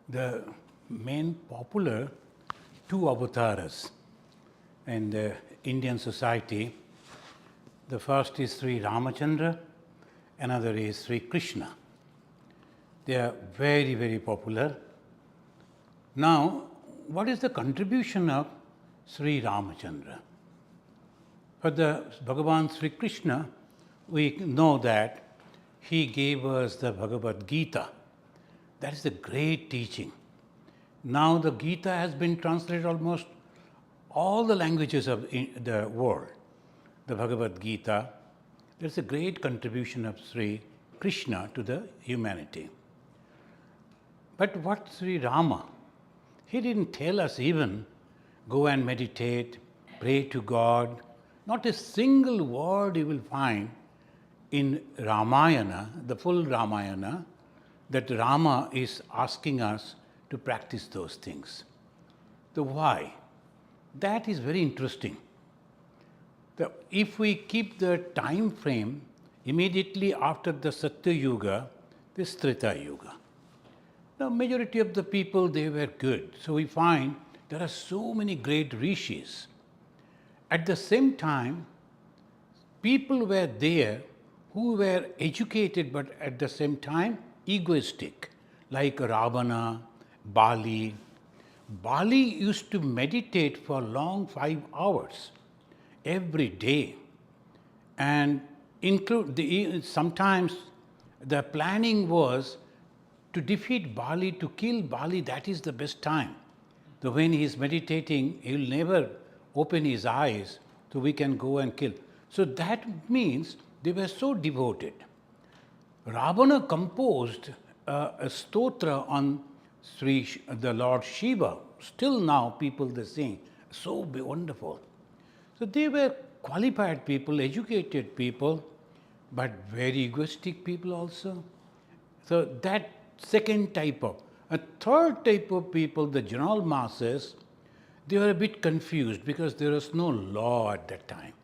the main popular two avatars in the Indian society. The first is Sri Ramachandra, another is Sri Krishna. They are very, very popular. Now, what is the contribution of Sri Ramachandra? For the Bhagavan Sri Krishna, we know that he gave us the Bhagavad Gita. That is the great teaching. Now the Gita has been translated almost all the languages of the world. The Bhagavad Gita, there is a great contribution of Sri Krishna to the humanity. But what Sri Rama? He didn't tell us even go and meditate, pray to God. Not a single word you will find in Ramayana, the full Ramayana, that Rama is asking us to practice those things. The why? That is very interesting. If we keep the time frame immediately after the Satya Yuga, this Treta Yuga. The majority of the people, they were good. So we find there are so many great rishis. At the same time, people were there who were educated but at the same time egoistic, like Ravana, Bali. Bali used to meditate for long 5 hours every day, and sometimes the planning was to defeat Bali, to kill Bali. That is the best time. So when he is meditating, he will never open his eyes, so we can go and kill. So that means they were so devoted. Ravana composed a stotra on the Lord Shiva. Still now people they sing, so wonderful. So they were qualified people, educated people, but very egoistic people also. So that second type of. A third type of people, the general masses, they were a bit confused because there was no law at that time,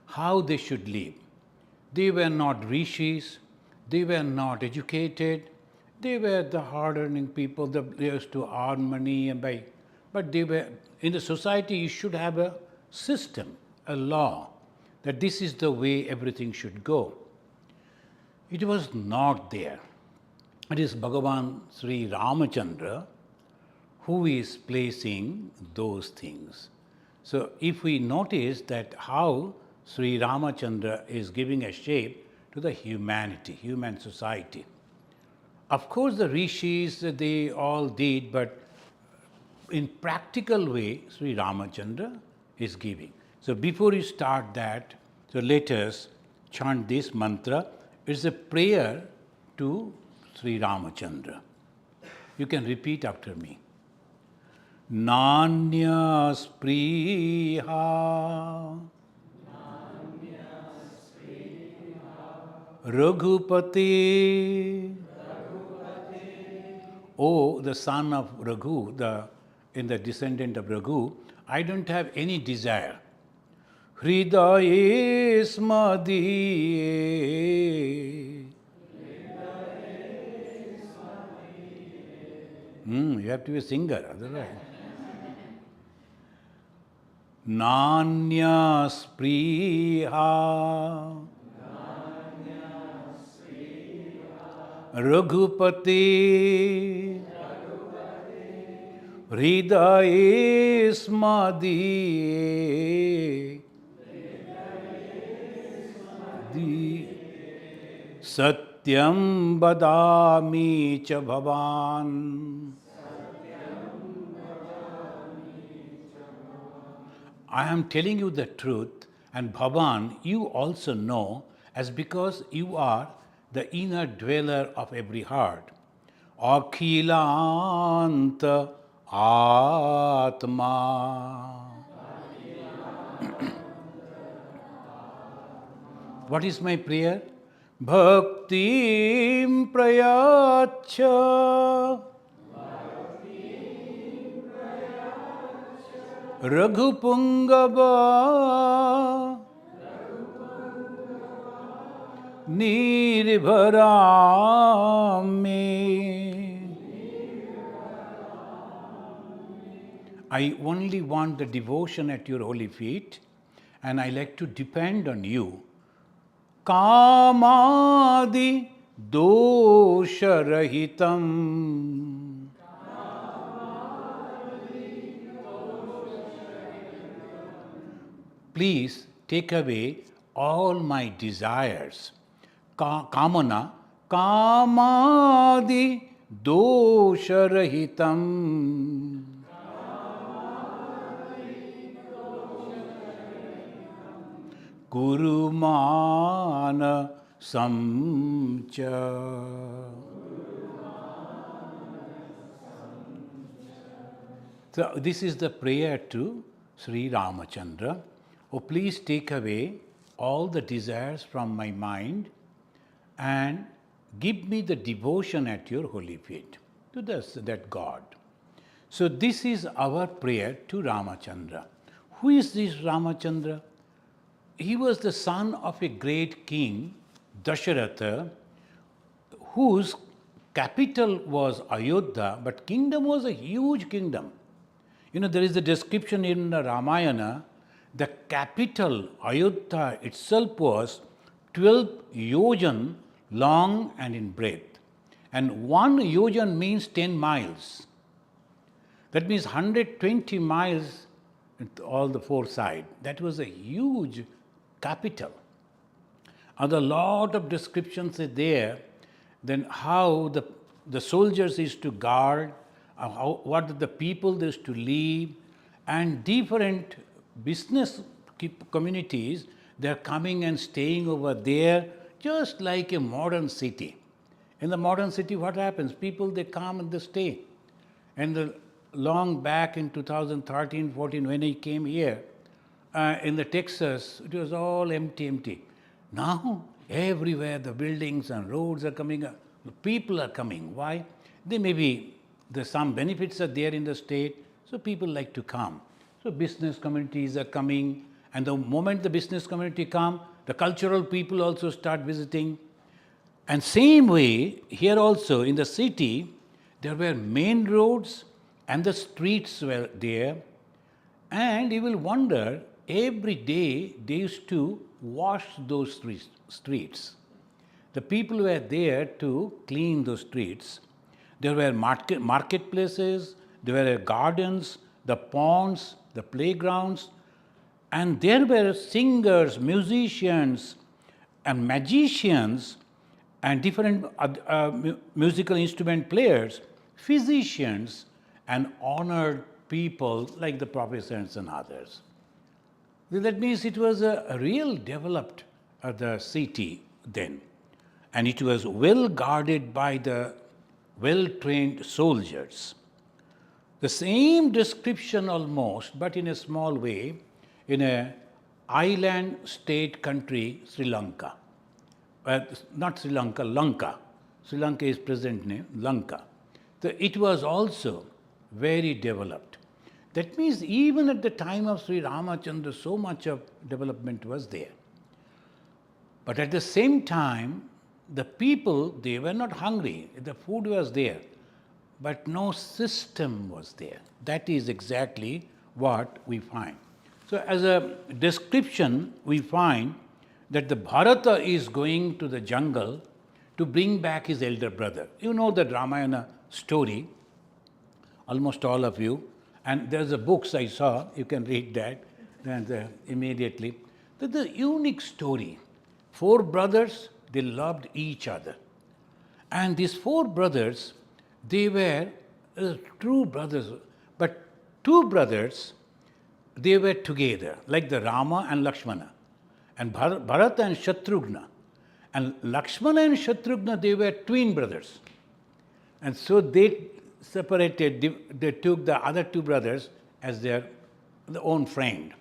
how they should live. They were not rishis, they were not educated, they were the hard-earning people, they used to earn money and buy. But they were, in the society, you should have a system, a law, that this is the way everything should go. It was not there. It is Bhagavan Sri Ramachandra who is placing those things. So if we notice that how Sri Ramachandra is giving a shape to the humanity, human society. Of course the rishis, they all did, but in practical way, Sri Ramachandra is giving. So before you start that, so let us chant this mantra. It's a prayer to Sri Ramachandra. You can repeat after me. Nanya spriha Raghupati. Oh, the son of Raghu, in the descendant of Raghu, I don't have any desire. Hridaye smadiye. You have to be a singer, otherwise. Nanya spriha Raghupati Hridaye smadiye Satyam badami cha bhavan. I am telling you the truth, and Bhavan, you also know, as because you are the inner dweller of every heart. Akhilanta Atma. What is my prayer? Bhaktim prayacha Raghupungava Nirbharame. I only want the devotion at your holy feet, and I like to depend on you. Kamadi dosharahitam. Please take away all my desires. Kamana, kamadi dosharahitam. Gurumana samcha. So this is the prayer to Sri Ramachandra. Oh, please take away all the desires from my mind and give me the devotion at your holy feet, to that God. So this is our prayer to Ramachandra. Who is this Ramachandra? He was the son of a great king, Dasharatha, whose capital was Ayodhya, but kingdom was a huge kingdom. There is a description in the Ramayana, the capital, Ayodhya itself was 12 yojan long and in breadth. And 1 yojan means 10 miles. That means 120 miles at all the 4 sides. That was a huge capital. And a lot of descriptions are there, then how the soldiers used to guard, what the people used to live, and different business communities, they are coming and staying over there, just like a modern city. In the modern city, what happens? People, they come and they stay. And long back in 2013-14, when I came here, in the Texas, it was all empty. Now, everywhere the buildings and roads are coming up, the people are coming. Why? There's some benefits are there in the state, so people like to come. So business communities are coming, and the moment the business community come, the cultural people also start visiting. And same way, here also in the city, there were main roads and the streets were there. And you will wonder, every day they used to wash those streets. The people were there to clean those streets. There were marketplaces, there were gardens, the ponds, the playgrounds, and there were singers, musicians, and magicians, and different musical instrument players, physicians, and honored people like the professors and others. That means it was a real developed the city then, and it was well guarded by the well-trained soldiers. The same description almost, but in a small way, in a island state country, Sri Lanka. Not Sri Lanka, Lanka. Sri Lanka is present name, Lanka. So it was also very developed. That means even at the time of Sri Ramachandra, so much of development was there. But at the same time, the people, they were not hungry. The food was there, but no system was there. That is exactly what we find. So as a description, we find that the Bharata is going to the jungle to bring back his elder brother. You know the Ramayana story, almost all of you. And there's a books I saw, you can read that immediately. That's a unique story. 4 brothers, they loved each other. And these 4 brothers, they were true brothers. But 2 brothers, they were together, like the Rama and Lakshmana. And Bharata and Shatrughna. And Lakshmana and Shatrughna, they were twin brothers. And so they separated, they took the other 2 brothers as their own friend.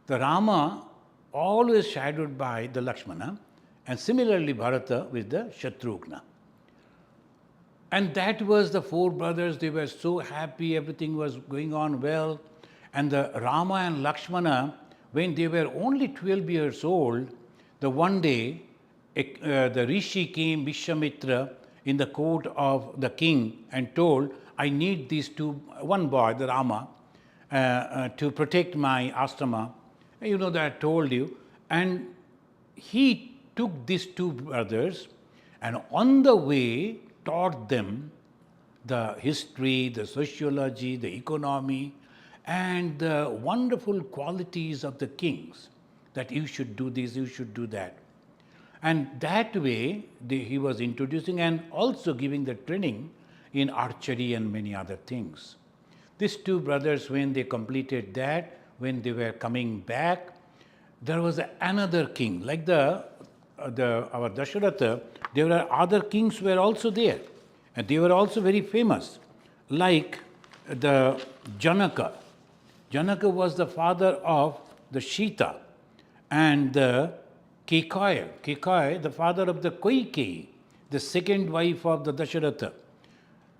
The Rama always shadowed by the Lakshmana, and similarly Bharata with the Shatrughna. And that was the 4 brothers, they were so happy, everything was going on well. And the Rama and Lakshmana, when they were only 12 years old, the one day the Rishi came, Vishwamitra, in the court of the king and told, I need these 2, one boy, the Rama, to protect my ashrama. You know that I told you. And he took these two brothers and on the way taught them the history, the sociology, the economy, and the wonderful qualities of the kings, that you should do this, you should do that. And that way he was introducing and also giving the training in archery and many other things. These two brothers, when they completed that, when they were coming back, there was another king, like our Dasharatha. There were other kings were also there, and they were also very famous, like the Janaka. Janaka was the father of the Sita, and the Kekai, the father of the Koikeyi, the second wife of the Dasharatha.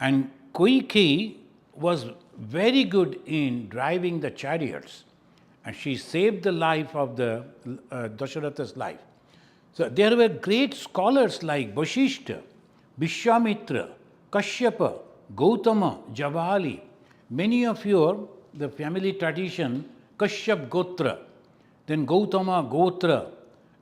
And Koikeyi was very good in driving the chariots, and she saved the life of the Dasharatha's life. So there were great scholars like Vashishta, Vishwamitra, Kashyapa, Gautama, Javali. Many of the family tradition, Kashyap Gotra, then Gautama Gotra,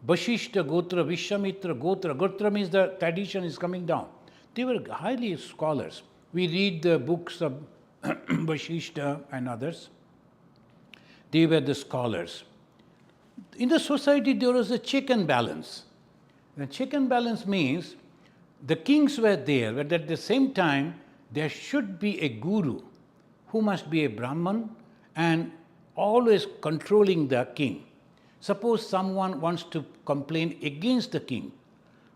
Vashishta Gotra, Vishwamitra Gotra. Gotra means the tradition is coming down. They were highly scholars. We read the books of Vashishta and others. They were the scholars. In the society, there was a check and balance. The check and balance means the kings were there, but at the same time, there should be a guru who must be a Brahman and always controlling the king. Suppose someone wants to complain against the king,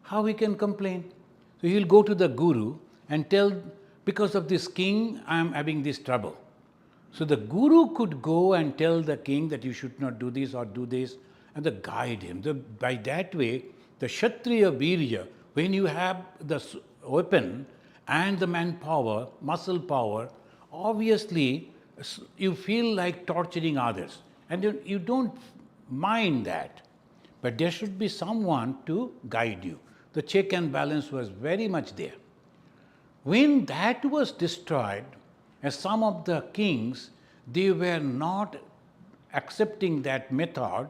how he can complain? So he will go to the guru and tell, because of this king, I am having this trouble. So the guru could go and tell the king that you should not do this or do this, and guide him. By that way, the Kshatriya Virya, when you have the weapon and the manpower, muscle power, obviously you feel like torturing others, and you don't mind that. But there should be someone to guide you. The check and balance was very much there. When that was destroyed, as some of the kings, they were not accepting that method,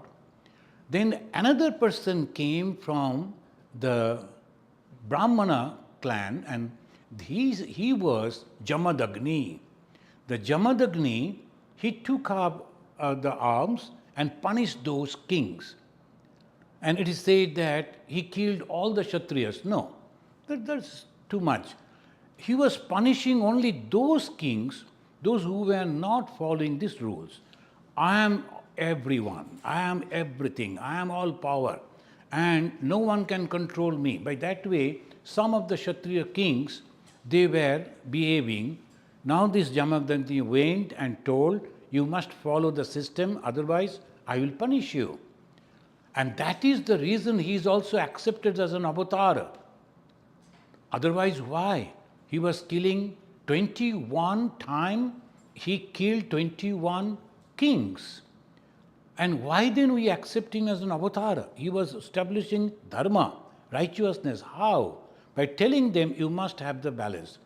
then another person came from the Brahmana clan, and he was Jamadagni. The Jamadagni, he took up the arms and punished those kings. And it is said that he killed all the Kshatriyas. No, that's too much. He was punishing only those kings, those who were not following these rules. I am everyone, I am everything, I am all power, and no one can control me. By that way, some of the Kshatriya kings, they were behaving. Now this Jamadagni went and told, you must follow the system, otherwise I will punish you. And that is the reason he is also accepted as an avatar. Otherwise, why? He was killing 21 times, he killed 21 kings. And why then we accept him as an avatar? He was establishing Dharma, righteousness. How? By telling them you must have the balance.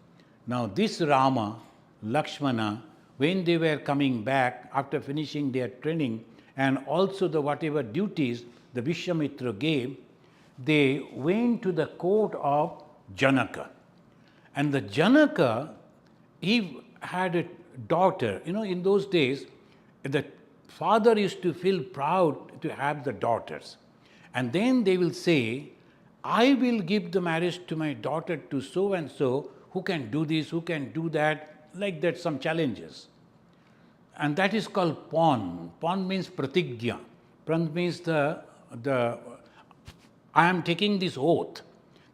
Now this Rama, Lakshmana, when they were coming back after finishing their training and also the whatever duties the Vishwamitra gave, they went to the court of Janaka. And the Janaka, he had a daughter. You know, in those days, the father used to feel proud to have the daughters. And then they will say, I will give the marriage to my daughter to so and so, who can do this, who can do that, like that, some challenges. And that is called pon. Pon means pratigya. Pran means I am taking this oath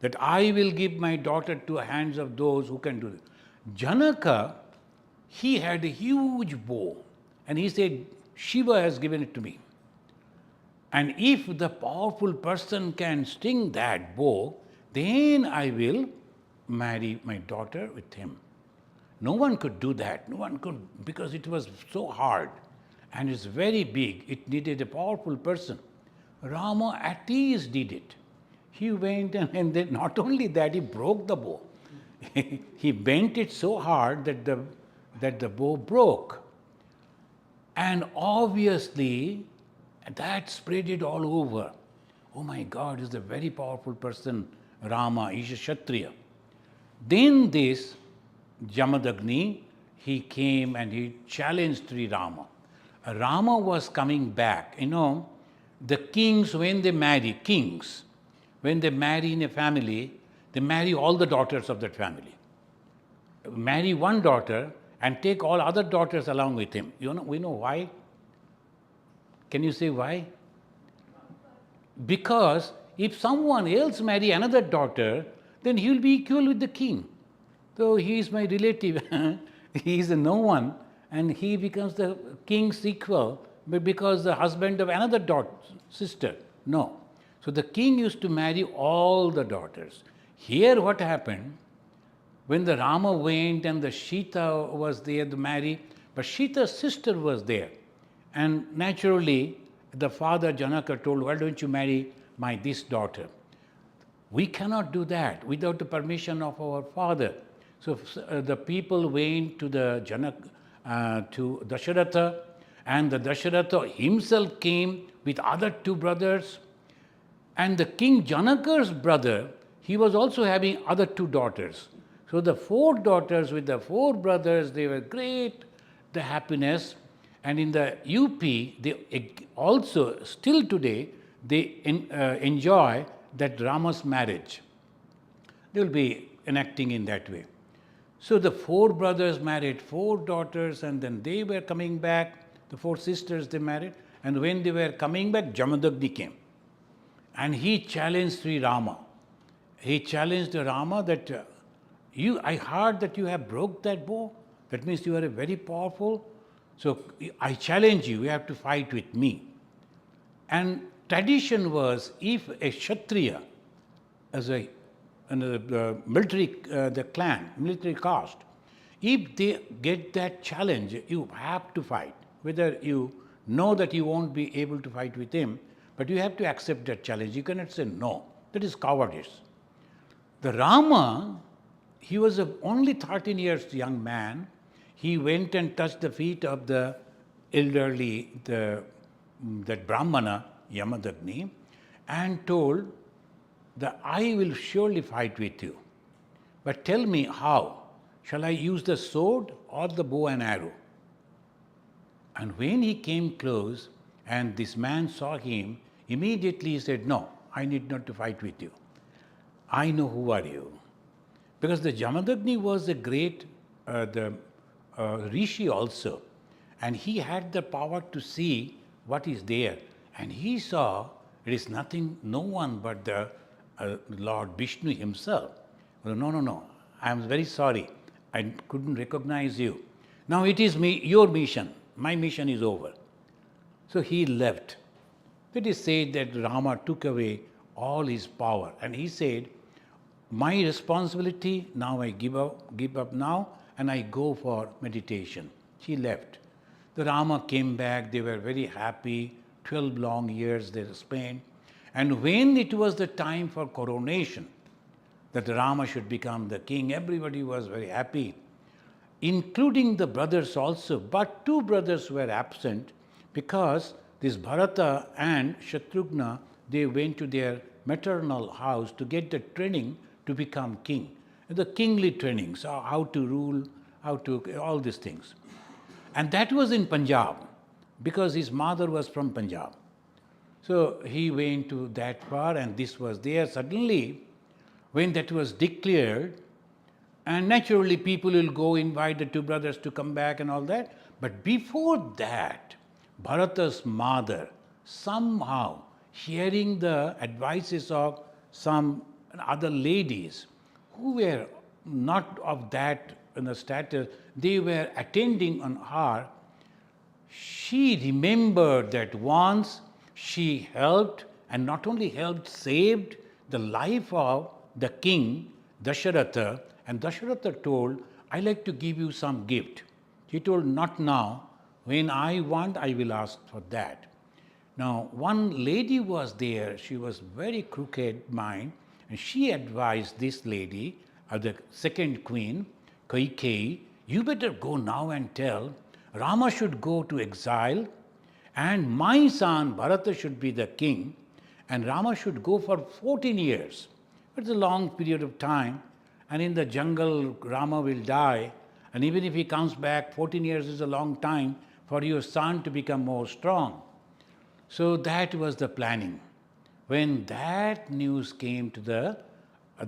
that I will give my daughter to hands of those who can do it. Janaka, he had a huge bow, and he said, Shiva has given it to me. And if the powerful person can sting that bow, then I will marry my daughter with him. No one could do that. No one could, because it was so hard and it's very big. It needed a powerful person. Rama at least did it. He went and then not only that, he broke the bow. He bent it so hard that the bow broke. And obviously, that spread it all over. Oh my God, he's a very powerful person, Rama, he's a Kshatriya. Then this Jamadagni, he came and he challenged Sri Rama. Rama was coming back. The kings, when they marry, when they marry in a family, they marry all the daughters of that family. Marry one daughter and take all other daughters along with him. We know why? Can you say why? Because if someone else marry another daughter, then he will be equal with the king. So he is my relative, he is a no one, and he becomes the king's equal because the husband of another sister. No. So the king used to marry all the daughters. Here what happened, when the Rama went and the Sita was there to marry, but Sita's sister was there. And naturally, the father Janaka told, why don't you marry this daughter? We cannot do that without the permission of our father. So the people went to to Dasharatha, and the Dasharatha himself came with other two brothers. And the king Janaka's brother, he was also having other two daughters. So the four daughters with the four brothers, they were great, the happiness. And in the UP, they also, still today, they enjoy that Rama's marriage. They will be enacting in that way. So the four brothers married four daughters, and then they were coming back. The four sisters they married. And when they were coming back, Jamadagni came. And he challenged Sri Rama. He challenged Rama that, I heard that you have broke that bow. That means you are very powerful. So I challenge you, you have to fight with me. And tradition was, if a Kshatriya, as the military caste, if they get that challenge, you have to fight. Whether you know that you won't be able to fight with him, but you have to accept that challenge. You cannot say no. That is cowardice. The Rama, he was only 13 years young man. He went and touched the feet of the elderly, that Brahmana, Yamadagni, and told that I will surely fight with you. But tell me how. Shall I use the sword or the bow and arrow? And when he came close and this man saw him, immediately he said, no, I need not to fight with you. I know who are you. Because the Jamadagni was a great rishi also. And he had the power to see what is there. And he saw it is nothing, no one but the Lord Vishnu himself. Well, no, I am very sorry. I couldn't recognize you. Now it is your mission. My mission is over. So he left. It is said that Rama took away all his power. And he said, my responsibility, now I give up now, and I go for meditation. He left. The Rama came back. They were very happy. 12 long years they spent. And when it was the time for coronation, that Rama should become the king, everybody was very happy, including the brothers also. But two brothers were absent because this Bharata and Shatrughna, they went to their maternal house to get the training to become king. The kingly training, so how to rule, all these things. And that was in Punjab, because his mother was from Punjab. So he went to that far, and this was there. Suddenly, when that was declared, and naturally people will go invite the two brothers to come back and all that. But before that, Bharata's mother, somehow hearing the advices of some other ladies who were not of that status, they were attending on her. She remembered that once she helped, and not only helped, saved the life of the king, Dasharatha, and Dasharatha told, I like to give you some gift. He told, not now. When I want, I will ask for that. Now, one lady was there. She was very crooked mind, and she advised this lady, the second queen, Kaikeyi, you better go now and tell Rama should go to exile, and my son Bharata should be the king, and Rama should go for 14 years. It's a long period of time, and in the jungle Rama will die, and even if he comes back, 14 years is a long time for your son to become more strong. So that was the planning. When that news came to the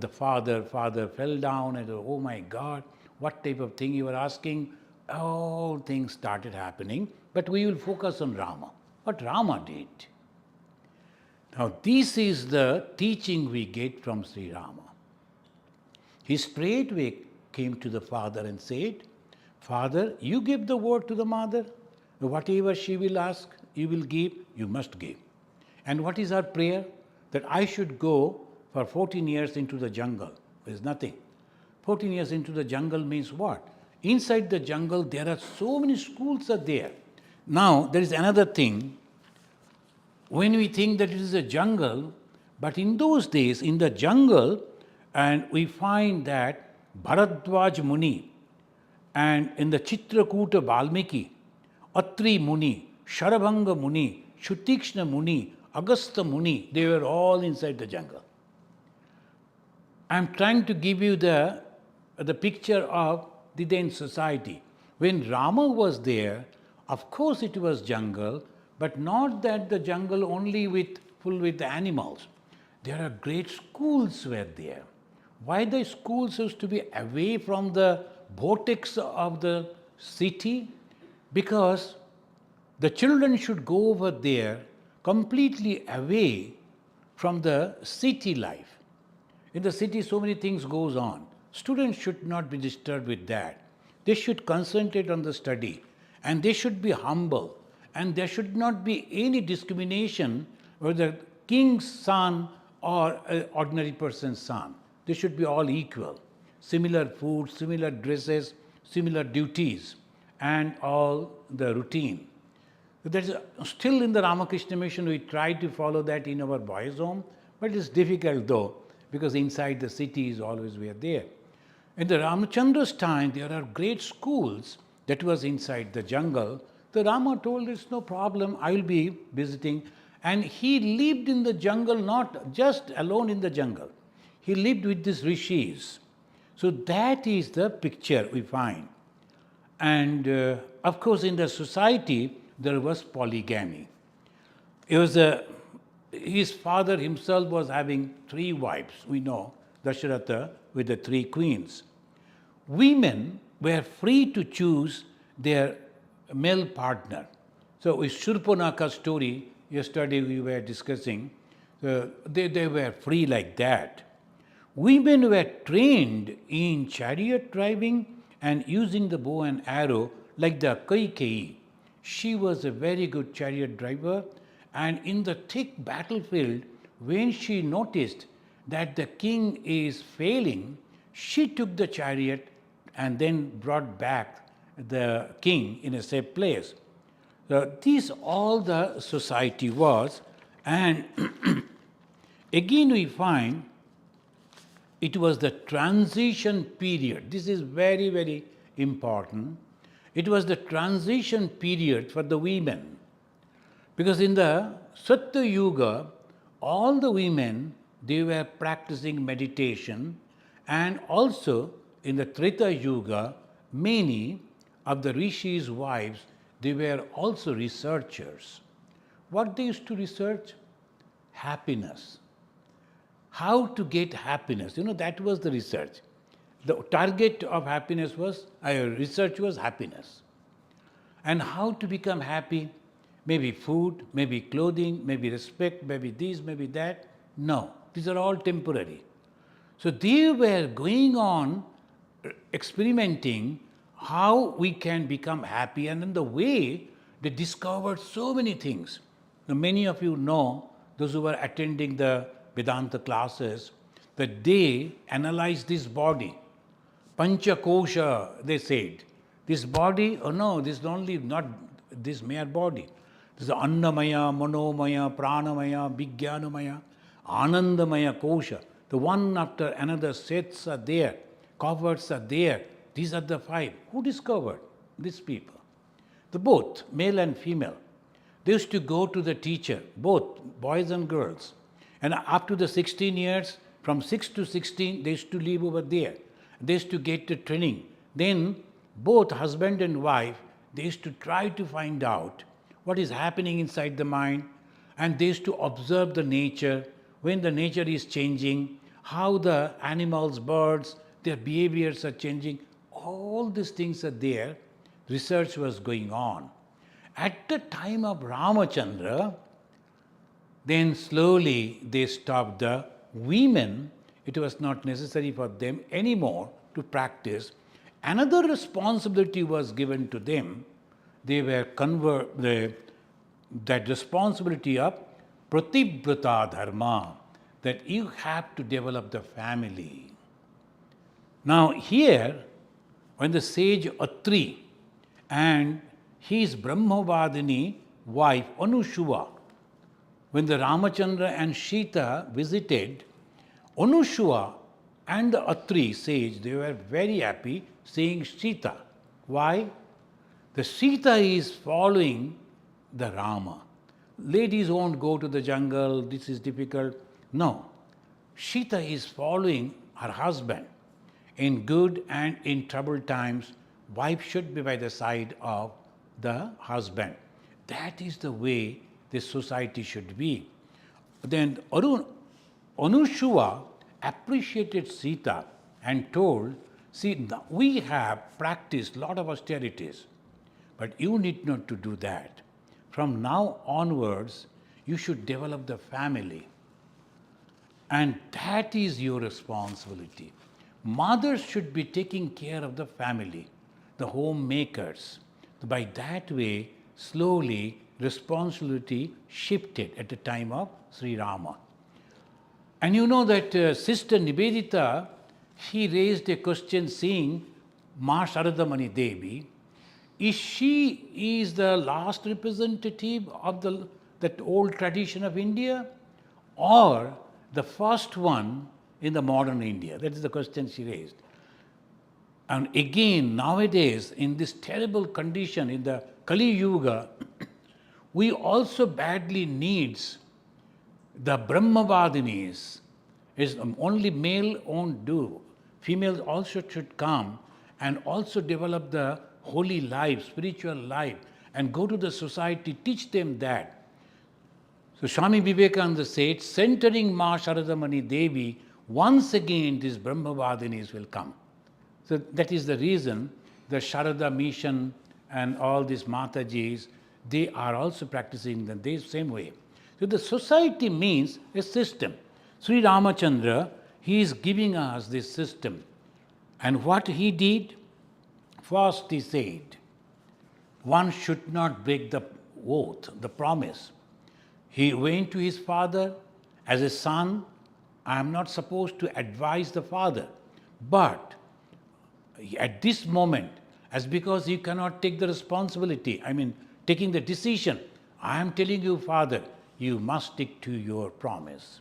father fell down and, oh my God, what type of thing you were asking? All things started happening, but we will focus on Rama, what Rama did. Now this is the teaching we get from Sri Rama. He straightway came to the father and said, Father, you give the word to the mother. Whatever she will ask, you will give, you must give. And what is our prayer? That I should go for 14 years into the jungle. There is nothing. 14 years into the jungle means what? Inside the jungle, there are so many schools are there. Now, there is another thing. When we think that it is a jungle, but in those days, in the jungle, and we find that Bharadwaj Muni, and in the Chitrakuta Valmiki, Atri Muni, Sharabhanga Muni, Shutikshna Muni, Agastha Muni, they were all inside the jungle. I am trying to give you the picture of the then society. When Rama was there, of course it was jungle, but not that the jungle only full with animals. There are great schools were there. Why the schools used to be away from the vortex of the city? Because the children should go over there completely away from the city life. In the city, so many things goes on. Students should not be disturbed with that. They should concentrate on the study, and they should be humble, and there should not be any discrimination whether king's son or an ordinary person's son. They should be all equal. Similar food, similar dresses, similar duties, and all the routine. There's still in the Ramakrishna Mission, we try to follow that in our boys' home, but it's difficult though, because inside the city is always we are there. In the Ramachandra's time, there are great schools that was inside the jungle. The Rama told, it's no problem, I will be visiting. And he lived in the jungle, not just alone in the jungle. He lived with these rishis. So that is the picture we find. And of course, in the society, there was polygamy. His father himself was having 3 wives, we know, Dasharatha with the 3 queens. Women were free to choose their male partner. So with Shurpanaka's story, yesterday we were discussing, they were free like that. Women were trained in chariot driving and using the bow and arrow like the Kaikeyi. She was a very good chariot driver, and in the thick battlefield, when she noticed that the king is failing, she took the chariot and then brought back the king in a safe place. So this all the society was, and again we find it was the transition period. This is very, very important. It was the transition period for the women. Because in the Satya Yuga, all the women, they were practicing meditation, and also in the Treta Yuga, many of the rishis' wives, they were also researchers. What they used to research? Happiness. How to get happiness. That was the research. The target of happiness was, research was happiness. And how to become happy? Maybe food, maybe clothing, maybe respect, maybe this, maybe that. No, these are all temporary. So they were going on experimenting how we can become happy, and in the way they discovered so many things. Now, many of you know, those who were attending the Vedanta classes, that they analyzed this body. Pancha kosha, they said. This body, oh no, this is only not this mere body. This is Annamaya, Manomaya, Pranamaya, Vijnanamaya, Anandamaya kosha. The one after another sets are there, covers are there. These are the 5. Who discovered? These people. the both, male and female. They used to go to the teacher, both boys and girls. And up to the 16 years, from 6 to 16, they used to live over there. They used to get the training. Then both husband and wife, they used to try to find out what is happening inside the mind, and they used to observe the nature, when the nature is changing, how the animals, birds, their behaviors are changing. All these things are there. Research was going on. At the time of Ramachandra, then slowly they stopped the women. It was not necessary for them anymore to practice. Another responsibility was given to them. They were that responsibility of Pratibrata Dharma, that you have to develop the family. Now here, when the sage Atri and his Brahmavadini wife Anushuva, when the Ramachandra and Sita visited, Anushuva and the Atri sage, they were very happy seeing Sita. Why? The Sita is following the Rama. Ladies won't go to the jungle, this is difficult. No. Sita is following her husband. In good and in troubled times, wife should be by the side of the husband. That is the way this society should be. Then Anushuva appreciated Sita and told, see, we have practiced a lot of austerities, but you need not to do that. From now onwards, you should develop the family. And that is your responsibility. Mothers should be taking care of the family, the homemakers. By that way, slowly, responsibility shifted at the time of Sri Rama. And you know that Sister Nivedita, she raised a question seeing Ma Sharadamani Devi. Is she the last representative of that old tradition of India, or the first one in the modern India? That is the question she raised. And again, nowadays, in this terrible condition, in the Kali Yuga, we also badly needs the Brahmavadinis. Is only male won't do. Females also should come and also develop the holy life, spiritual life, and go to the society, teach them that. So Swami Vivekananda said, centering Ma Sharadamani Devi, once again these Brahmavadinis will come. So that is the reason the Sharada mission and all these Matajis, they are also practicing the same way. So the society means a system. Sri Ramachandra, he is giving us this system. And what he did? First he said, one should not break the oath, the promise. He went to his father as a son. I am not supposed to advise the father. But at this moment, as because you cannot take the responsibility, taking the decision, I am telling you, father, you must stick to your promise.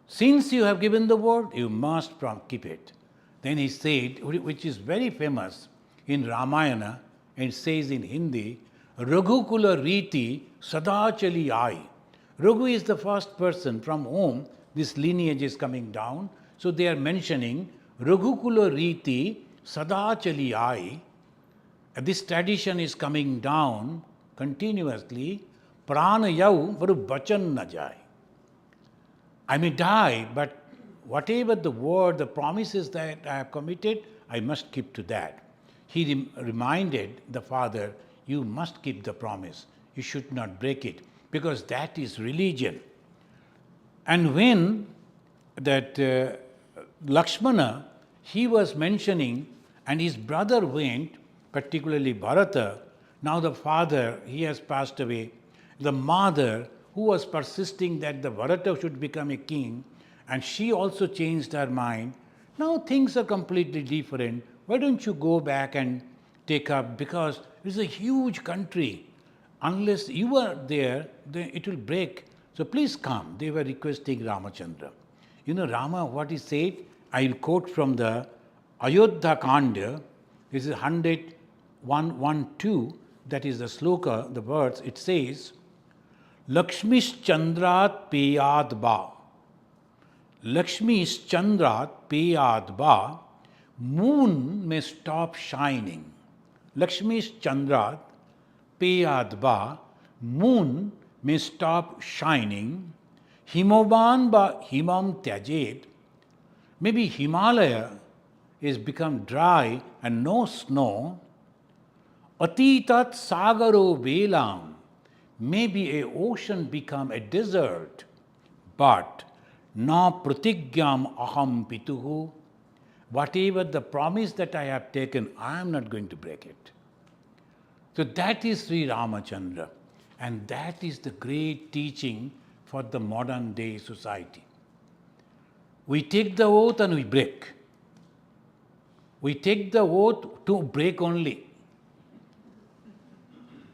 Since you have given the word, you must keep it. Then he said, which is very famous in Ramayana, and says in Hindi, Raghukula Riti Sadachali Ai. Raghu is the first person from whom this lineage is coming down. So they are mentioning Raghukula Riti Sadachali Ai. This tradition is coming down continuously. Prana yau varu bachan na jai. I may die, but whatever the word, the promises that I have committed, I must keep to that. He reminded the father, you must keep the promise. You should not break it, because that is religion. And when that Lakshmana, he was mentioning, and his brother went, particularly Bharata, now the father, he has passed away. The mother, who was persisting that the Bharata should become a king, and she also changed her mind. Now things are completely different. Why don't you go back and take up? Because it's a huge country. Unless you are there, then it will break. So please come. They were requesting Ramachandra. You know, Rama, what he said, I will quote from the Ayodhya Kanda. This is 100:112. that is the sloka, the words, it says, Lakshmischandrat peyad ba. Lakshmischandrat peyad ba. Moon may stop shining. Lakshmischandrat peyad ba. Moon may stop shining. Himoban ba himam tyajet. Maybe Himalaya is become dry and no snow. Atitat sagaro velam. Maybe a ocean become a desert. But na pratigyam aham pituhu. Whatever the promise that I have taken, I am not going to break it. So that is Sri Ramachandra. And that is the great teaching for the modern day society. We take the oath and we break. We take the oath to break only.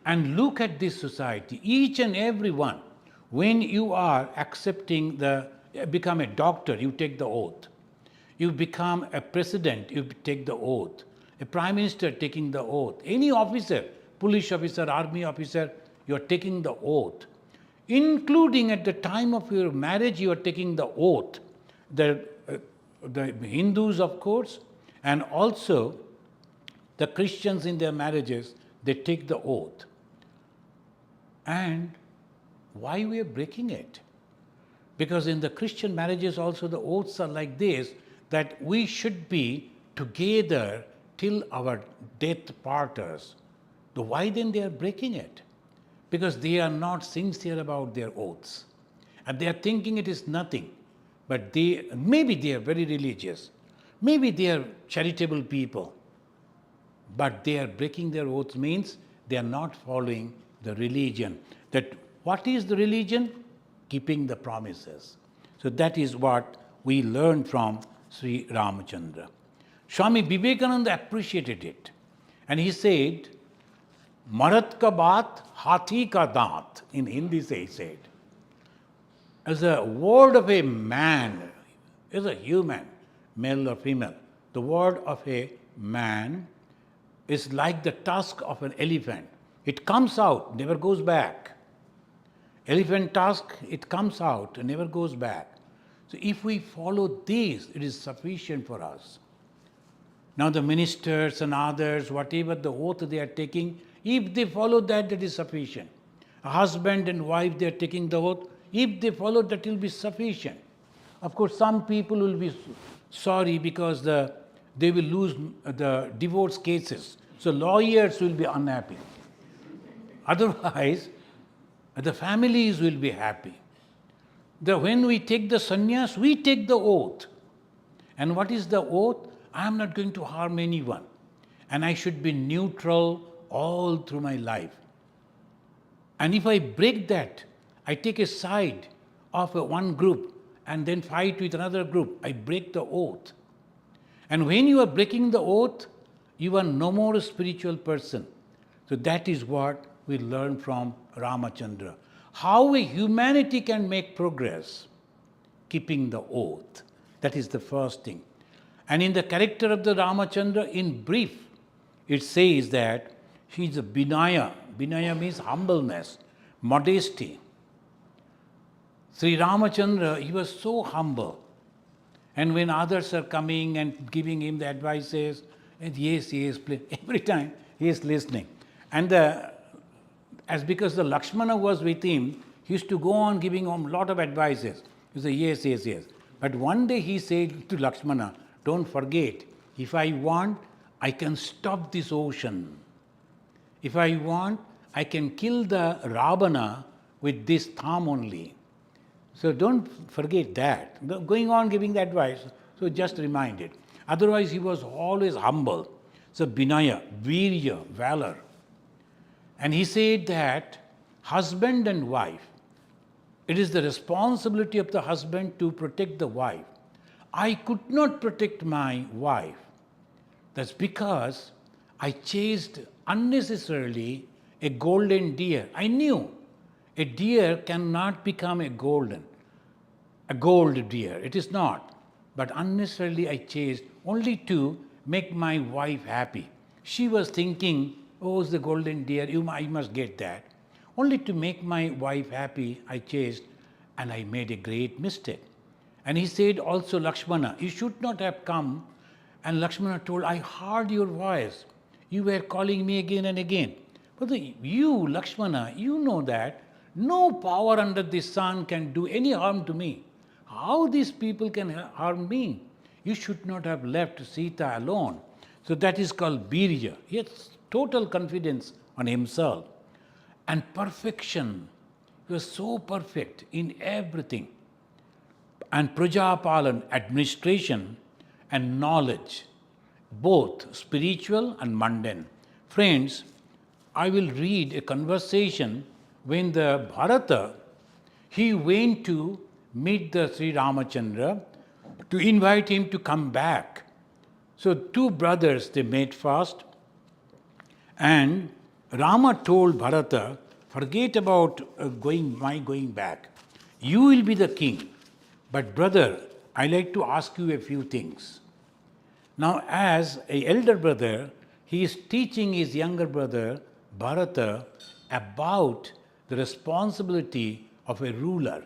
And look at this society, each and every one. When you are accepting become a doctor, you take the oath. You become a president, you take the oath. A prime minister taking the oath. Any officer, police officer, army officer, you are taking the oath. Including at the time of your marriage, you are taking the oath. The Hindus, of course, and also the Christians in their marriages, they take the oath. And why we are breaking it? Because in the Christian marriages also the oaths are like this, that we should be together till our death part us. So why then they are breaking it? Because they are not sincere about their oaths. And they are thinking it is nothing. But maybe they are very religious. Maybe they are charitable people. But they are breaking their oaths means they are not following the religion. That what is the religion? Keeping the promises. So that is what we learn from Sri Ramachandra. Swami Vivekananda appreciated it. And he said, Marat ka baat, hathi ka daat. In Hindi he said. As a word of a man, is a human, male or female. The word of a man is like the tusk of an elephant. It comes out, never goes back. Elephant tusk, it comes out and never goes back. So if we follow these, it is sufficient for us. Now the ministers and others, whatever the oath they are taking, if they follow that, that is sufficient. A husband and wife, they are taking the oath. If they follow, that will be sufficient. Of course, some people will be sorry because they will lose the divorce cases. So lawyers will be unhappy. Otherwise, the families will be happy. When we take the sannyas, we take the oath. And what is the oath? I am not going to harm anyone. And I should be neutral all through my life. And if I break that, I take a side of one group and then fight with another group. I break the oath. And when you are breaking the oath, you are no more a spiritual person. So that is what we learn from Ramachandra. How a humanity can make progress? Keeping the oath. That is the first thing. And in the character of the Ramachandra, in brief, it says that he is a Vinaya. Vinaya means humbleness, modesty. Sri Ramachandra, he was so humble. And when others are coming and giving him the advices, and yes, please, every time he is listening. And because the Lakshmana was with him, he used to go on giving him a lot of advices. He said, yes. But one day he said to Lakshmana, don't forget, if I want, I can stop this ocean. If I want, I can kill the Ravana with this thumb only. So don't forget that. Going on giving the advice, so just remind it. Otherwise, he was always humble. So Vinaya, Virya, valor. And he said that husband and wife, it is the responsibility of the husband to protect the wife. I could not protect my wife. That's because I chased unnecessarily a golden deer. I knew a deer cannot become a gold deer. It is not. But unnecessarily I chased only to make my wife happy. She was thinking, Oh, it's the golden deer, I must get that. Only to make my wife happy, I chased, and I made a great mistake. And he said also, Lakshmana, you should not have come. And Lakshmana told, I heard your voice. You were calling me again and again. But you, Lakshmana, you know that no power under the sun can do any harm to me. How these people can harm me? You should not have left Sita alone. So that is called birja. He has total confidence on himself. And perfection. He was so perfect in everything. And prajapalan, administration, and knowledge, both spiritual and mundane. Friends, I will read a conversation when the Bharata, he went to meet the Sri Ramachandra to invite him to come back. So two brothers, they met first, and Rama told Bharata, forget about going back. You will be the king. But brother, I like to ask you a few things. Now, as an elder brother, he is teaching his younger brother, Bharata, about the responsibility of a ruler.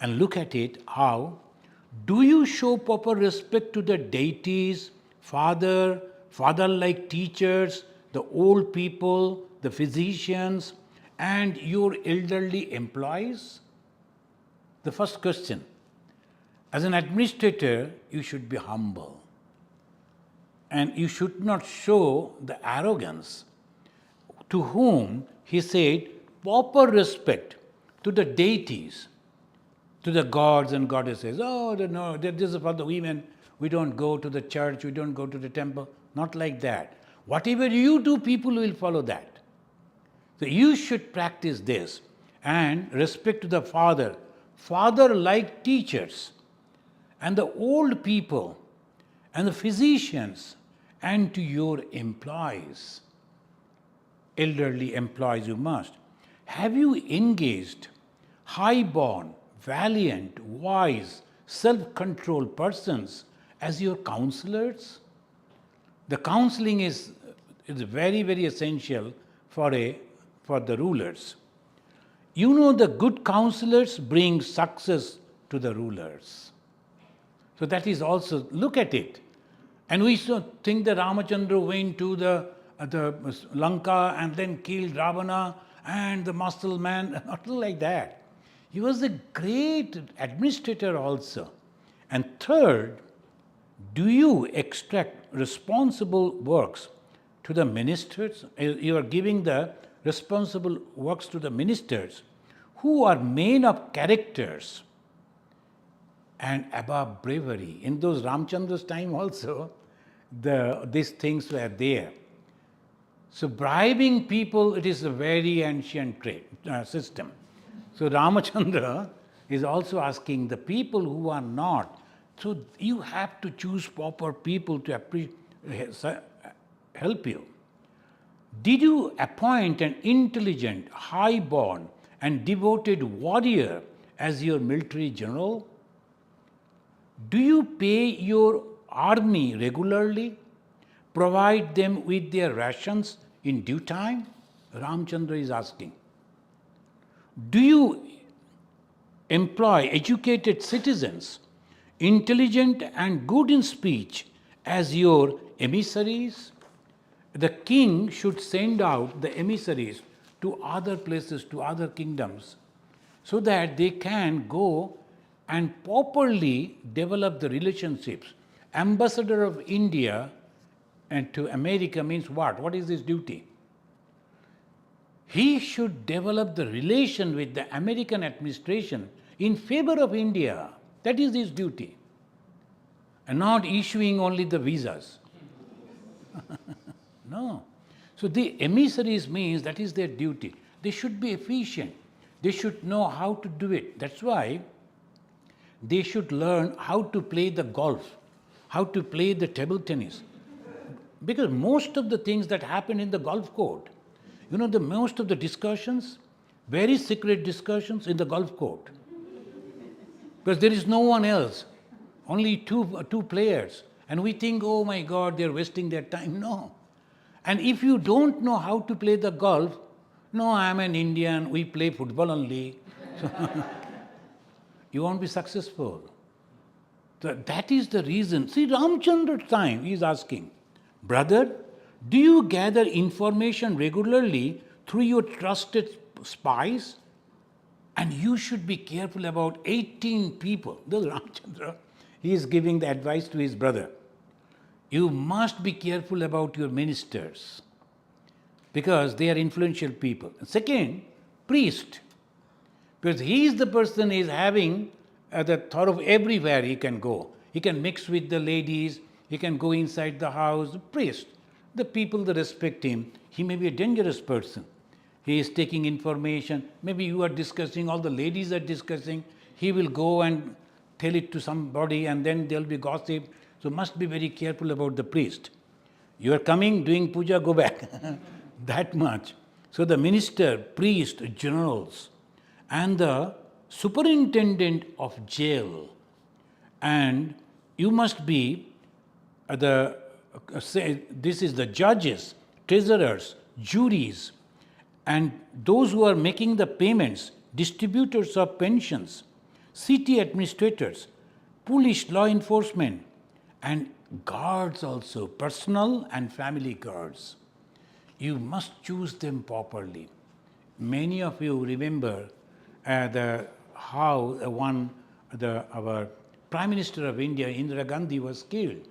And look at it, how? Do you show proper respect to the deities, father-like teachers, the old people, the physicians, and your elderly employees? The first question. As an administrator, you should be humble. And you should not show the arrogance. To whom he said, proper respect to the deities, to the gods and goddesses. Oh, no, this is for the women. We don't go to the church, we don't go to the temple. Not like that. Whatever you do, people will follow that. So you should practice this. And respect to the father-like teachers, and the old people, and the physicians, and to your employees. Elderly employees you must. Have you engaged high-born, valiant, wise, self-controlled persons as your counselors? The counseling is very, very essential for the rulers. You know, the good counselors bring success to the rulers. So that is also, look at it. And we think that Ramachandra went to the Lanka and then killed Ravana and the muscle man. Not like that. He was a great administrator also. And third, do you extract responsible works to the ministers? You are giving the responsible works to the ministers who are men of characters and above bravery. In those Ramachandra's time also, these things were there. So bribing people, it is a very ancient system. So Ramachandra is also asking the people who are not. So you have to choose proper people to help you. Did you appoint an intelligent, high-born, and devoted warrior as your military general? Do you pay your army regularly? Provide them with their rations in due time? Ramachandra is asking. Do you employ educated citizens, intelligent and good in speech, as your emissaries? The king should send out the emissaries to other places, to other kingdoms, so that they can go and properly develop the relationships. Ambassador of India and to America means what? What is his duty? He should develop the relation with the American administration in favor of India. That is his duty. And not issuing only the visas. No. So the emissaries means that is their duty. They should be efficient. They should know how to do it. That's why they should learn how to play the golf, how to play the table tennis. Because most of the things that happen in the golf court, you know, most of the discussions, very secret discussions in the golf court. Because there is no one else, only two players. And we think, oh my God, they're wasting their time. No. And if you don't know how to play the golf, no, I'm an Indian, we play football only. So you won't be successful. That is the reason. See, Ramachandra time, he is asking, brother, do you gather information regularly through your trusted spies? And you should be careful about 18 people. This is Ramachandra. He is giving the advice to his brother. You must be careful about your ministers because they are influential people. Second, priest. Because he is the person who is having the thought of everywhere he can go. He can mix with the ladies, he can go inside the house. The priest, the people that respect him, he may be a dangerous person. He is taking information. Maybe you are discussing, all the ladies are discussing. He will go and tell it to somebody and then there will be gossip. So must be very careful about the priest. You are coming, doing puja, go back. That much. So the minister, priest, generals, and the superintendent of jail, and you must be this is the judges, treasurers, juries, and those who are making the payments, distributors of pensions, city administrators, police, law enforcement, and guards also, personal and family guards. You must choose them properly. Many of you remember how our Prime Minister of India, Indira Gandhi, was killed.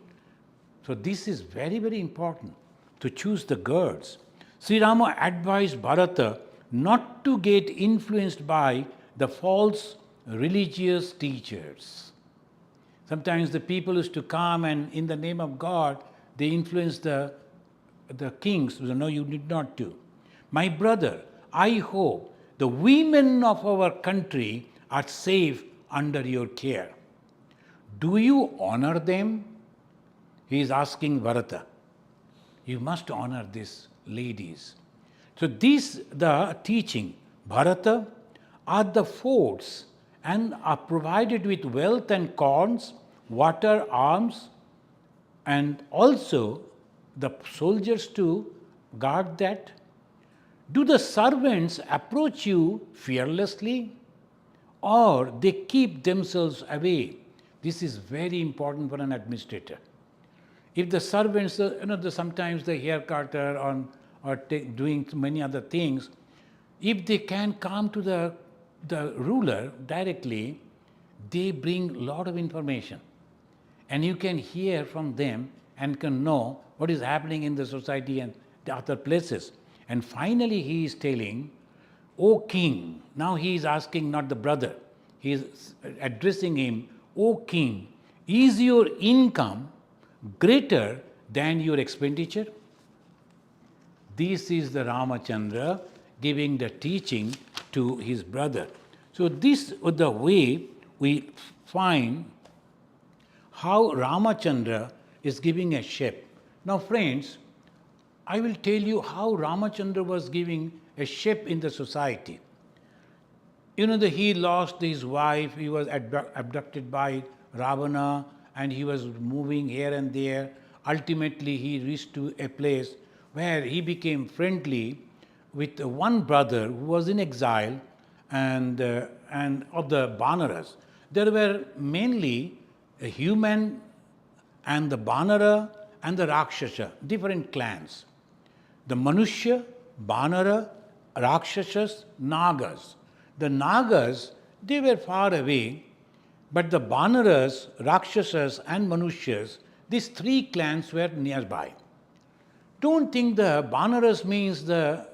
So this is very, very important to choose the guards. Sri Rama advised Bharata not to get influenced by the false religious teachers. Sometimes the people used to come and in the name of God, they influence the kings. No, you did not do. My brother, I hope the women of our country are safe under your care. Do you honor them? He is asking Bharata. You must honor these ladies. So the teaching, Bharata, are the forts and are provided with wealth and corns, water, arms, and also the soldiers to guard that. Do the servants approach you fearlessly or they keep themselves away? This is very important for an administrator. If the servants, sometimes the hair cutter or doing many other things, if they can come to the ruler directly, they bring a lot of information. And you can hear from them and can know what is happening in the society and the other places. And finally he is telling, O king, now he is asking not the brother, he is addressing him, O king, is your income greater than your expenditure? This is the Ramachandra giving the teaching to his brother. So this is the way we find how Ramachandra is giving a shape. Now friends, I will tell you how Ramachandra was giving a shape in the society. He lost his wife, he was abducted by Ravana, and he was moving here and there. Ultimately, he reached to a place where he became friendly with one brother who was in exile and of the Banaras. There were mainly a human and the Banara and the Rakshasa, different clans. The Manushya, Banara, Rakshasas, Nagas. The Nagas, they were far away, but the Banaras, Rakshasas and Manushyas, these three clans were nearby. Don't think the Banaras means the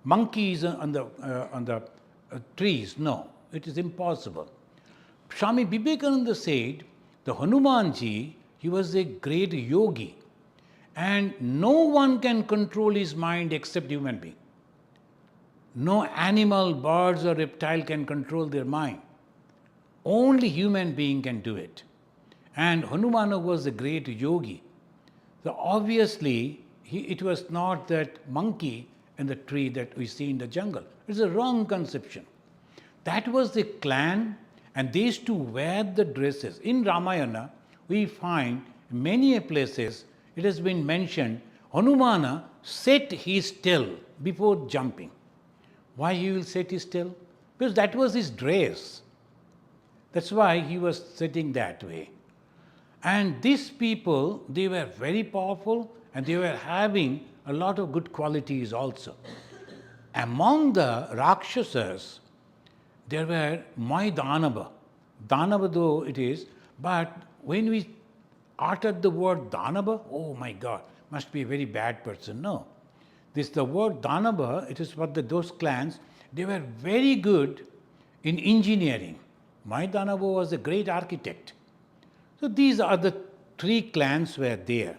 monkeys on the trees. No, it is impossible. Swami Vivekananda said, the Hanumanji, he was a great yogi and no one can control his mind except human being. No animal, birds or reptile can control their mind. Only human being can do it. And Hanumana was a great yogi. So obviously, it was not that monkey in the tree that we see in the jungle. It's a wrong conception. That was the clan and they used to wear the dresses. In Ramayana, we find many places it has been mentioned Hanumana set his tail before jumping. Why he will set his tail? Because that was his dress. That's why he was sitting that way. And these people, they were very powerful and they were having a lot of good qualities also. Among the Rakshasas, there were Danava. Danava though it is, but when we uttered the word Danava, oh my God, must be a very bad person. No. The word Danava, it is for those clans, they were very good in engineering. Danava was a great architect. So these are the three clans were there.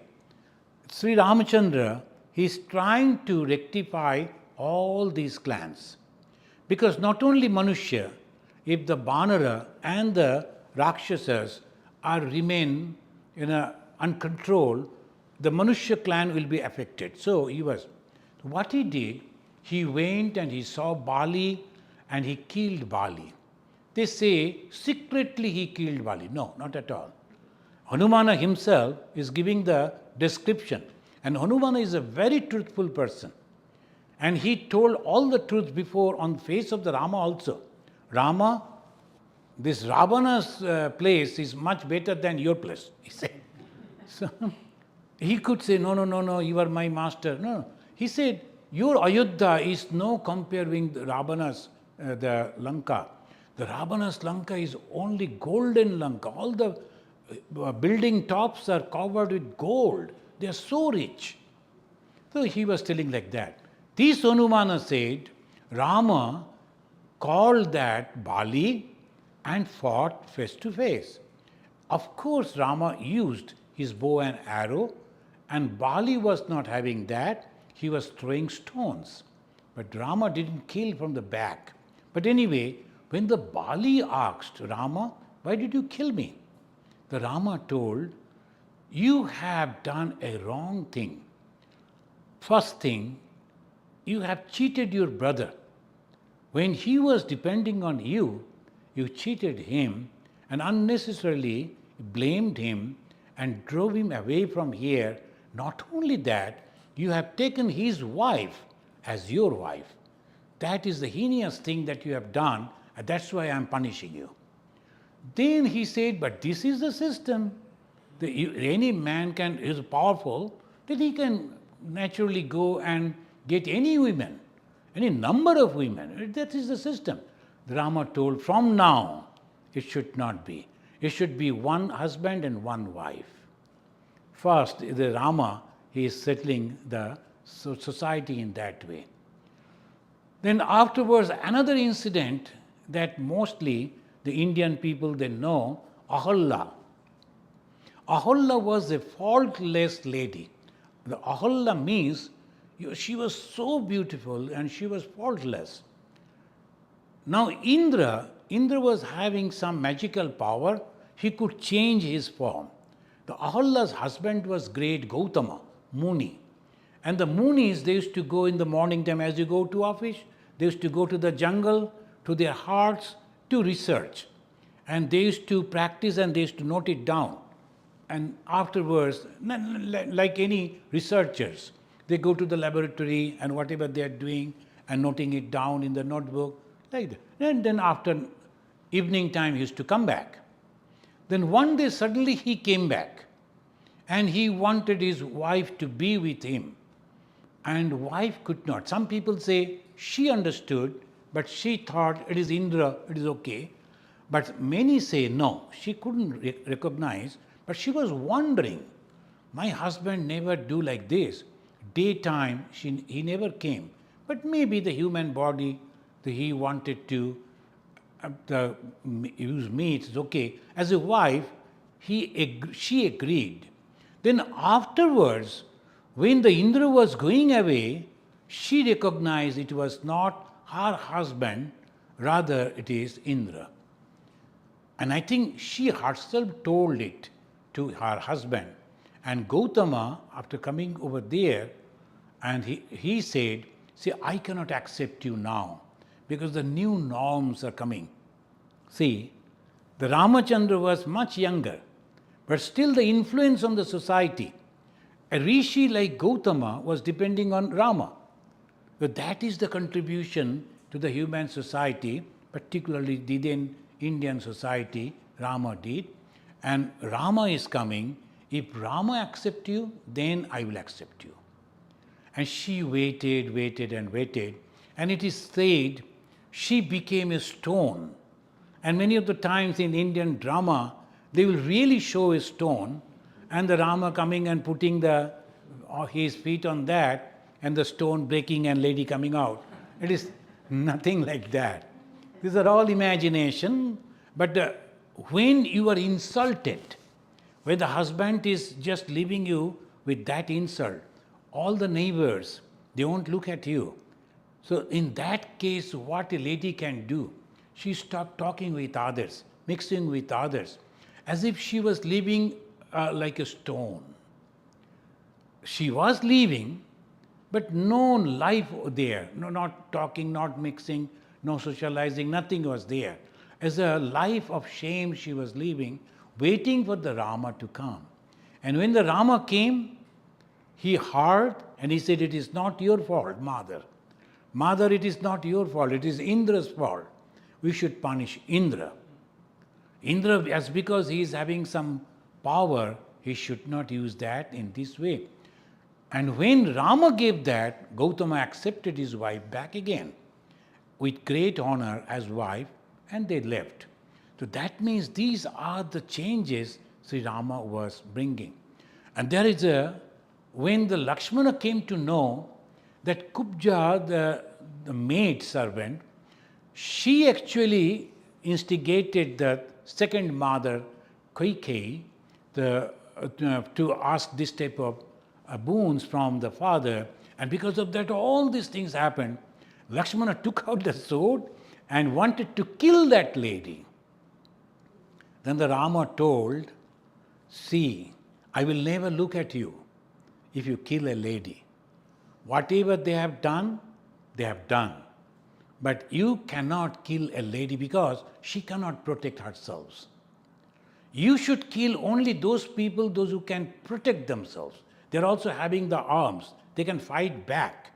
Sri Ramachandra, he is trying to rectify all these clans. Because not only Manushya, if the Banara and the Rakshasas remain uncontrolled, the Manushya clan will be affected. So what he did, he went and he saw Bali and he killed Bali. They say secretly he killed Bali. No, not at all. Hanumana himself is giving the description. And Hanumana is a very truthful person. And he told all the truth before on the face of the Rama also. Rama, this Ravana's place is much better than your place, he said. So he could say, no, you are my master. No. He said, your Ayodhya is no comparing the Ravana's, the Lanka. The Ravana's Lanka is only golden Lanka. All the building tops are covered with gold. They are so rich. So he was telling like that. This Hanumana said, Rama called that Bali and fought face to face. Of course, Rama used his bow and arrow, and Bali was not having that. He was throwing stones. But Rama didn't kill from the back. But anyway, when the Bali asked Rama, why did you kill me? The Rama told, you have done a wrong thing. First thing, you have cheated your brother. When he was depending on you, you cheated him and unnecessarily blamed him and drove him away from here. Not only that, you have taken his wife as your wife. That is the heinous thing that you have done, and that's why I am punishing you. Then he said, but this is the system. Any man is powerful, then he can naturally go and get any women, any number of women. That is the system. The Rama told, from now, it should not be. It should be one husband and one wife. First, the Rama, he is settling the society in that way. Then afterwards, another incident that mostly the Indian people, they know, Ahalla. Ahalla was a faultless lady. The Ahalla means she was so beautiful and she was faultless. Now Indra was having some magical power. He could change his form. The Ahalla's husband was great Gautama, Muni. And the Munis, they used to go in the morning time as you go to office. They used to go to the jungle, to their hearts, to research. And they used to practice and they used to note it down. And afterwards, like any researchers, they go to the laboratory and whatever they are doing and noting it down in the notebook, like that. And then after evening time, he used to come back. Then one day suddenly he came back and he wanted his wife to be with him. And wife could not. Some people say she understood, but she thought it is Indra, it is okay. But many say no, she couldn't recognize, but she was wondering, my husband never do like this. Daytime, he never came. But maybe the human body, he wanted to use meat, is okay. As a wife, she agreed. Then afterwards, when the Indra was going away, she recognized it was not her husband, rather it is Indra. And I think she herself told it to her husband. And Gautama, after coming over there, and he said, see, I cannot accept you now because the new norms are coming. See, the Ramachandra was much younger, but still the influence on the society. A rishi like Gautama was depending on Rama. So that is the contribution to the human society, particularly the Indian society, Rama did. And Rama is coming. If Rama accepts you, then I will accept you. And she waited, waited, and waited. And it is said she became a stone. And many of the times in Indian drama, they will really show a stone, and the Rama coming and putting his feet on that, and the stone breaking and lady coming out. It is nothing like that. These are all imagination. But when you are insulted, when the husband is just leaving you with that insult, all the neighbors, they won't look at you. So in that case, what a lady can do, she stopped talking with others, mixing with others, as if she was living like a stone. She was living, but no life there, no, not talking, not mixing, no socializing, nothing was there. As a life of shame she was living, waiting for the Rama to come. And when the Rama came, he heard and he said, "It is not your fault, mother. Mother, it is not your fault, it is Indra's fault. We should punish Indra. Indra, as because he is having some power, he should not use that in this way." And when Rama gave that, Gautama accepted his wife back again with great honor as wife, and they left. So that means these are the changes Sri Rama was bringing. And there is when the Lakshmana came to know that Kubja, the maid servant, she actually instigated the second mother, Kaikeyi, to ask this type of boons from the father. And because of that, all these things happened. Lakshmana took out the sword and wanted to kill that lady. Then the Rama told, "See, I will never look at you if you kill a lady. Whatever they have done, they have done. But you cannot kill a lady because she cannot protect herself. You should kill only those people, those who can protect themselves. They're also having the arms. They can fight back.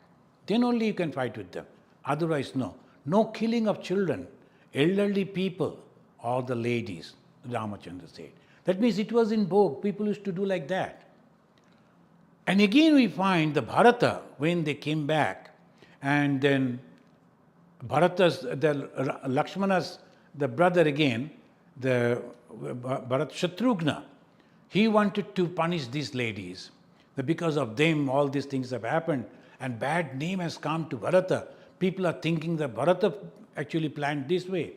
Then only you can fight with them. Otherwise, no. No killing of children, elderly people, or the ladies," Ramachandra said. That means it was in vogue. People used to do like that. And again we find the Bharata, when they came back, and then Lakshmana's, the brother again, the Bharat Shatrughna, he wanted to punish these ladies. That because of them, all these things have happened, and bad name has come to Bharata. People are thinking that Bharata actually planned this way.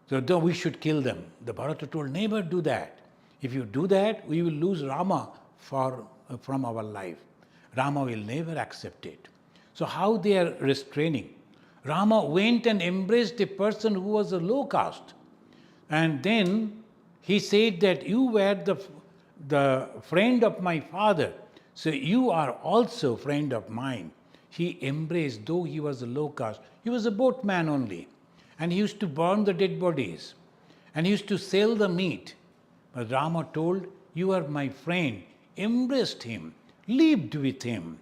So we should kill them. The Bharata told, "Never do that. If you do that, we will lose Rama from our life. Rama will never accept it." So how they are restraining? Rama went and embraced a person who was a low caste. And then he said that you were the friend of my father, so you are also friend of mine. He embraced, though he was a low caste. He was a boatman only. And he used to burn the dead bodies. And he used to sell the meat. But Rama told, "You are my friend," embraced him, lived with him.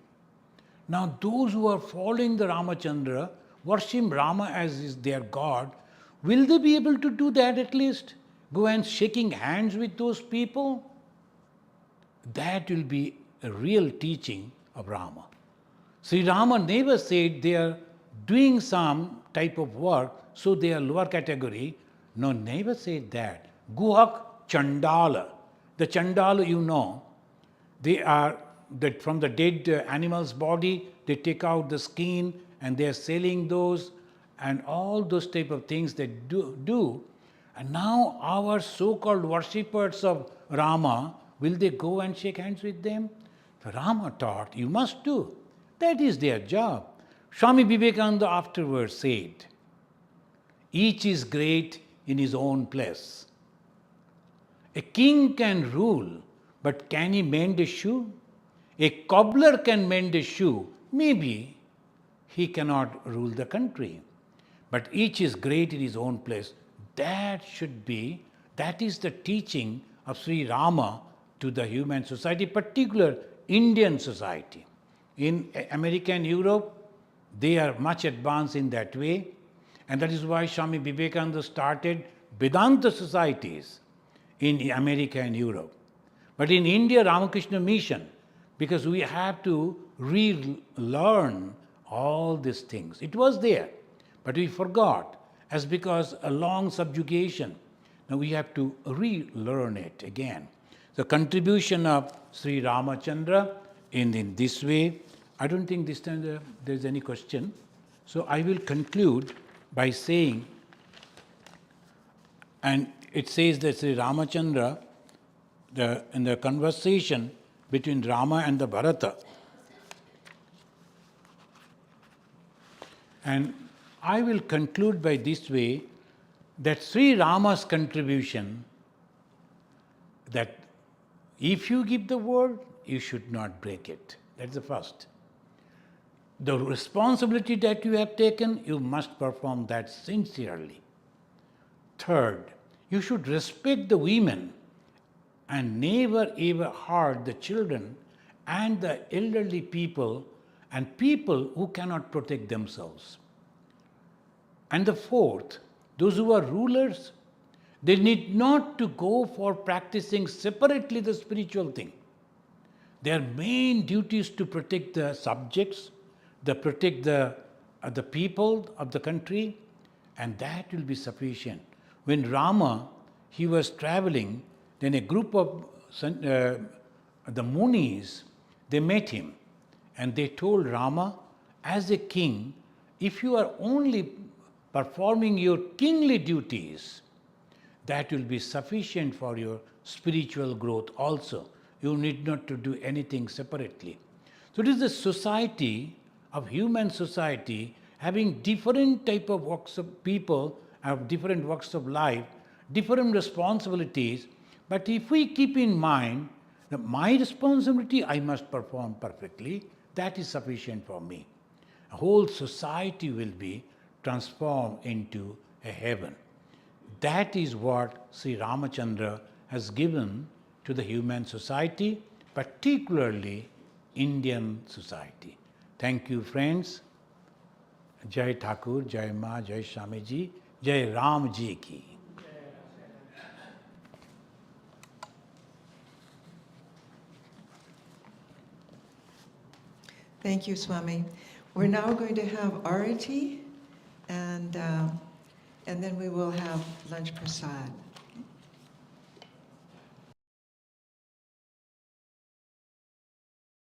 Now those who are following the Ramachandra, worship Rama as is their God, will they be able to do that at least? Go and shaking hands with those people? That will be a real teaching of Rama. Sri Rama never said they are doing some type of work, so they are lower category. No, never said that. Guhak Chandala. The Chandala, you know, they are that from the dead animal's body, they take out the skin and they are selling those and all those type of things they do. And now our so-called worshippers of Rama, will they go and shake hands with them? So Rama taught, you must do. That is their job. Swami Vivekananda afterwards said, each is great in his own place. A king can rule, but can he mend a shoe? A cobbler can mend a shoe. Maybe he cannot rule the country. But each is great in his own place. That is the teaching of Sri Rama to the human society, particular Indian society. In America and Europe, they are much advanced in that way, and that is why Swami Vivekananda started Vedanta societies in America and Europe. But in India, Ramakrishna Mission, because we have to relearn all these things. It was there, but we forgot, as because a long subjugation. Now we have to relearn it again. The contribution of Sri Ramachandra in this way, I don't think this time there is any question. So I will conclude by saying, and it says that Sri Ramachandra, in the conversation between Rama and the Bharata, and I will conclude by this way, that Sri Rama's contribution, that if you give the word, you should not break it. That's the first. The responsibility that you have taken, you must perform that sincerely. Third, you should respect the women and never ever hurt the children and the elderly people and people who cannot protect themselves. And the fourth, those who are rulers, they need not to go for practicing separately the spiritual thing. Their main duty is to protect the subjects, to protect the people of the country, and that will be sufficient. When Rama, he was traveling, then a group of the Munis, they met him, and they told Rama, as a king, if you are only performing your kingly duties, that will be sufficient for your spiritual growth also. You need not to do anything separately. So it is a society of human society having different type of walks of people, have different walks of life, different responsibilities. But if we keep in mind that my responsibility I must perform perfectly, that is sufficient for me. A whole society will be transformed into a heaven. That is what Sri Ramachandra has given to the human society, particularly Indian society. Thank you, friends. Jai Thakur, Jai Ma, Jai Swamiji, Jai Ram Ji ki. Thank you, Swami. We're now going to have arati, and then we will have lunch prasad.